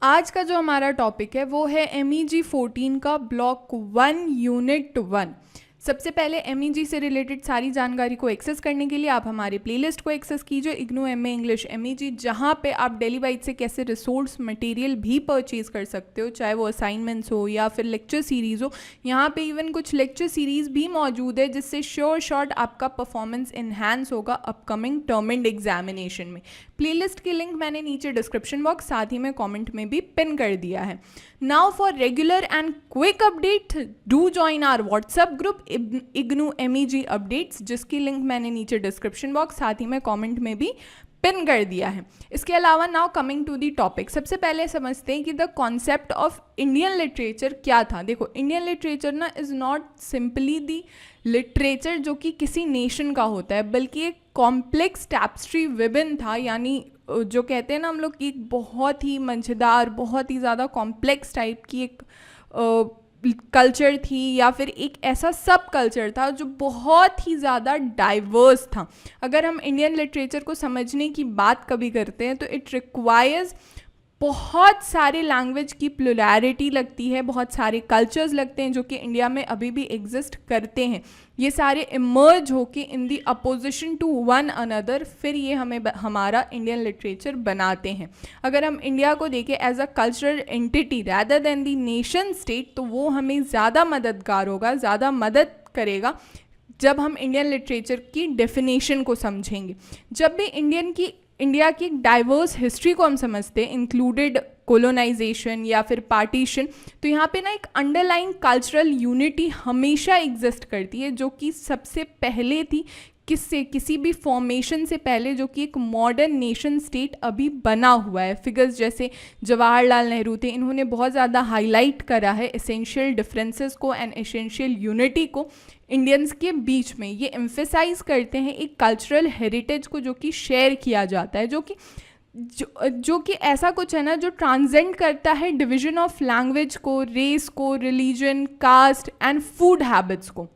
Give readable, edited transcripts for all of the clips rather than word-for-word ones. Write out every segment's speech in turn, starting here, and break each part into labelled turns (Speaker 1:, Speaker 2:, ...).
Speaker 1: आज का जो हमारा टॉपिक है वो है MEG 14 का ब्लॉक 1 यूनिट 1। सबसे पहले MEG से रिलेटेड सारी जानकारी को एक्सेस करने के लिए आप हमारे प्लेलिस्ट को एक्सेस कीजिए इग्नू MA इंग्लिश MEG, जहाँ पे आप डेली बाइट से कैसे रिसोर्स मटेरियल भी परचेज कर सकते हो, चाहे वो असाइनमेंट्स हो या फिर लेक्चर सीरीज़ हो। यहाँ पे इवन कुछ लेक्चर सीरीज़ भी मौजूद है जिससे श्योर शॉट आपका परफॉर्मेंस इन्हांस होगा अपकमिंग टर्म एंड एग्जामिनेशन में। प्लेलिस्ट की लिंक मैंने नीचे डिस्क्रिप्शन बॉक्स साथ ही में कमेंट में भी पिन कर दिया है। Now for regular and quick update do join our WhatsApp group IGNOU MEG updates, जिसकी लिंक मैंने नीचे डिस्क्रिप्शन बॉक्स साथ ही में कमेंट में भी पिन कर दिया है। इसके अलावा now coming to the topic, सबसे पहले समझते हैं कि the concept of Indian literature क्या था। देखो, इंडियन लिटरेचर ना is not simply the literature जो कि किसी नेशन का होता है, बल्कि एक कॉम्प्लेक्स टैप्स्ट्री विबिन था, यानी जो कहते हैं ना हम लोग कि एक बहुत ही मज़ेदार, बहुत ही ज़्यादा कॉम्प्लेक्स टाइप की एक कल्चर थी, या फिर एक ऐसा सब कल्चर था जो बहुत ही ज़्यादा डाइवर्स था। अगर हम इंडियन लिटरेचर को समझने की बात कभी करते हैं तो इट रिक्वायर्स बहुत सारे लैंग्वेज की प्लुरैलिटी लगती है, बहुत सारे कल्चर्स लगते हैं जो कि इंडिया में अभी भी एग्जिस्ट करते हैं। ये सारे इमर्ज होके in the opposition to one another, फिर ये हमें हमारा इंडियन लिटरेचर बनाते हैं। अगर हम इंडिया को देखें as a cultural entity rather than the nation state, तो वो हमें ज़्यादा मददगार होगा, ज़्यादा मदद करेगा जब हम इंडियन लिटरेचर की डेफिनेशन को समझेंगे। जब भी इंडिया की डाइवर्स हिस्ट्री को हम समझते हैं, इंक्लूडेड कोलोनाइजेशन या फिर पार्टीशन, तो यहाँ पे ना एक अंडरलाइन कल्चरल यूनिटी हमेशा एग्जिस्ट करती है, जो कि सबसे पहले थी किसी भी फॉर्मेशन से पहले, जो कि एक मॉडर्न नेशन स्टेट अभी बना हुआ है। फिगर्स जैसे जवाहरलाल नेहरू थे, इन्होंने बहुत ज़्यादा हाईलाइट करा है एसेंशियल डिफरेंसेस को एंड एसेंशियल यूनिटी को इंडियंस के बीच में। ये एम्फेसाइज करते हैं एक कल्चरल हेरिटेज को जो कि शेयर किया जाता है, जो कि ऐसा कुछ है ना जो ट्रांसेंड करता है डिवीजन ऑफ लैंग्वेज को, रेस को, religion, caste and food habits को।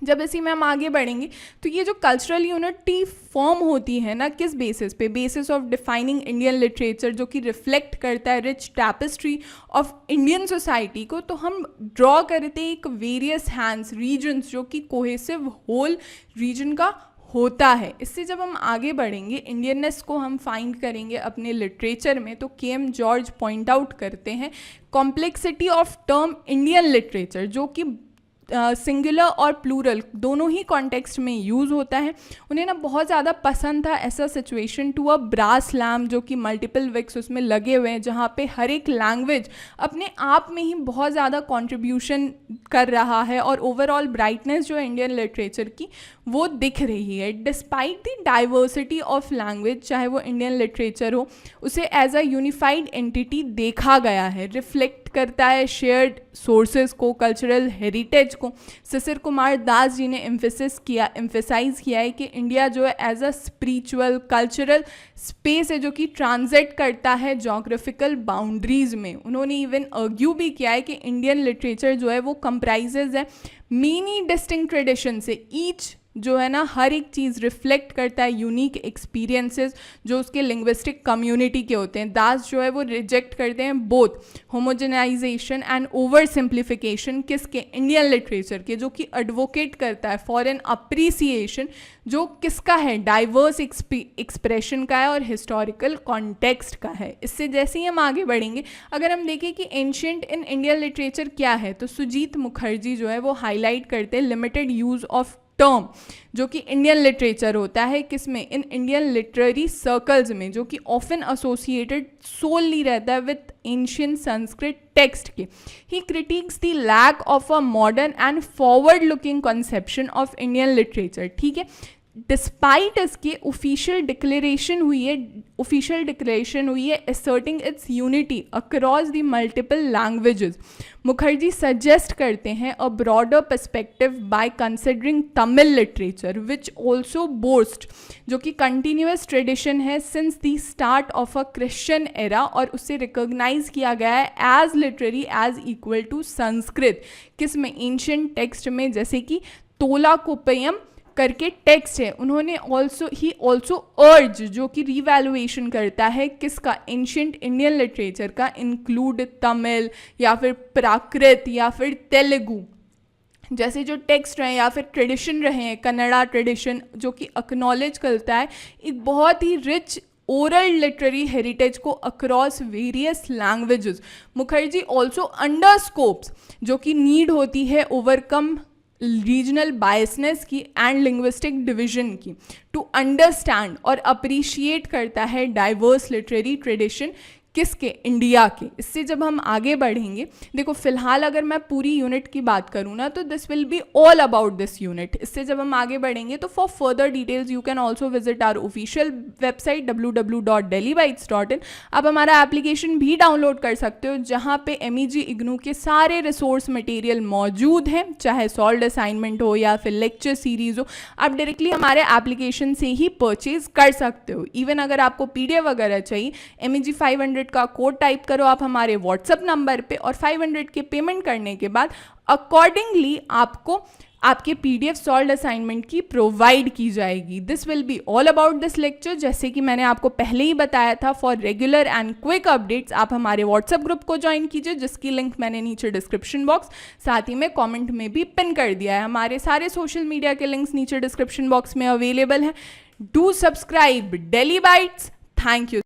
Speaker 1: जब इसी में हम आगे बढ़ेंगे तो ये जो कल्चरल यूनिटी फॉर्म होती है ना, किस बेसिस पे, basis of defining Indian literature, जो कि रिफ्लेक्ट करता है rich tapestry of Indian society को, तो हम ड्रॉ करते हैं एक वेरियस हैंड्स रीजन्स जो कि कोहेसिव होल रीजन का होता है। इससे जब हम आगे बढ़ेंगे, इंडियननेस को हम फाइंड करेंगे अपने लिटरेचर में, तो KM जॉर्ज पॉइंट आउट करते हैं complexity of term Indian literature, जो कि सिंगुलर और प्लूरल दोनों ही कॉन्टेक्स्ट में यूज़ होता है। उन्हें ना बहुत ज़्यादा पसंद था ऐसा situation to a brass lamp, जो कि मल्टीपल विक्स उसमें लगे हुए हैं, जहाँ पे हर एक लैंग्वेज अपने आप में ही बहुत ज़्यादा कंट्रीब्यूशन कर रहा है और ओवरऑल ब्राइटनेस जो है इंडियन लिटरेचर की वो दिख रही है। Despite the diversity of language, चाहे वो इंडियन लिटरेचर हो, उसे एज अ यूनिफाइड एंटिटी देखा गया है, रिफ्लेक्ट करता है शेयर्ड सोर्सेज को, कल्चरल हेरिटेज को। शिशिर कुमार दास जी ने एम्फेसाइज किया है कि इंडिया जो है as a spiritual cultural space है जो कि ट्रांजिट करता है जोग्राफिकल बाउंड्रीज में। उन्होंने इवन आर्ग्यू भी किया है कि इंडियन लिटरेचर जो है वो कंप्राइजेज है मेनी डिस्टिंक्ट ट्रेडिशन से, ईच जो है ना हर एक चीज़ रिफ्लेक्ट करता है यूनिक एक्सपीरियंसेस जो उसके लिंग्विस्टिक कम्युनिटी के होते हैं। दास जो है वो रिजेक्ट करते हैं both homogenization and oversimplification, किसके, इंडियन लिटरेचर के, जो कि एडवोकेट करता है फॉर एन अप्रिसिएशन जो किसका है, डाइवर्स एक्सप्रेशन का है और हिस्टोरिकल कॉन्टेक्स्ट का है। इससे जैसे ही हम आगे बढ़ेंगे, अगर हम देखें कि एंशिएंट इन इंडियन लिटरेचर क्या है, तो सुजीत मुखर्जी जो है वो हाईलाइट करते हैं लिमिटेड यूज ऑफ टर्म जो कि इंडियन लिटरेचर होता है, किसमें, इन इंडियन लिटरेरी सर्कल्स में, जो कि ऑफन एसोसिएटेड सोलली रहता है विथ एंशिएंट संस्कृत टेक्स्ट के। He critics the lack of a modern and forward looking conception of Indian literature. ठीक है, डिस्पाइट इसके ऑफिशियल डिक्लेरेशन हुई है asserting its unity across the multiple languages. Mukherjee suggest करते हैं a broader perspective by considering Tamil literature which also boasts, जो कि continuous tradition है since the start of a Christian era, और उसे रिकोगनाइज किया गया है as literary as equal to Sanskrit, किसमें, ancient text में, जैसे कि तोलाकोपयम करके टेक्स्ट है, उन्होंने ही ऑल्सो अर्ज, जो कि रिवैल्यूएशन करता है किसका, एंशियंट इंडियन लिटरेचर का, इंक्लूड तमिल या फिर प्राकृत या फिर तेलुगु जैसे जो टेक्स्ट रहे या फिर ट्रेडिशन रहे हैं, कन्नड़ा ट्रेडिशन जो कि एक्नॉलेज करता है एक बहुत ही रिच ओरल लिटरेरी हेरिटेज को across various languages. Mukherjee also underscores, जो कि नीड होती है ओवरकम रीजनल बायसनेस की एंड लिंग्विस्टिक डिवीजन की, टू अंडरस्टैंड और अप्रिशिएट करता है डाइवर्स लिटरेरी ट्रेडिशन किसके, इंडिया के। इससे जब हम आगे बढ़ेंगे, देखो फिलहाल अगर मैं पूरी यूनिट की बात करूँ ना तो this will be all about this unit. इससे जब हम आगे बढ़ेंगे तो for further details you can also visit our official website www.delhibytes.in। आप हमारा एप्लीकेशन भी डाउनलोड कर सकते हो जहाँ पे MEG इग्नू के सारे रिसोर्स मटेरियल मौजूद हैं, चाहे सॉल्व्ड असाइनमेंट हो या फिर लेक्चर सीरीज हो, आप डायरेक्टली हमारे एप्लीकेशन से ही परचेज कर सकते हो। इवन अगर आपको PDF वगैरह चाहिए, MEG 500 का कोड टाइप करो आप हमारे व्हाट्सएप नंबर पे और 500 के पेमेंट करने के बाद अकॉर्डिंगली आपको आपके PDF सॉल्व्ड असाइनमेंट की प्रोवाइड की जाएगी। This will be all about this lecture. जैसे कि मैंने आपको पहले ही बताया था, for regular and quick updates आप हमारे व्हाट्सएप ग्रुप को ज्वाइन कीजिए, जिसकी लिंक मैंने नीचे डिस्क्रिप्शन बॉक्स साथ ही में कॉमेंट में भी पिन कर दिया है। हमारे सारे सोशल मीडिया के लिंक्स नीचे डिस्क्रिप्शन बॉक्स में अवेलेबल हैं। Do subscribe daily bytes. Thank you.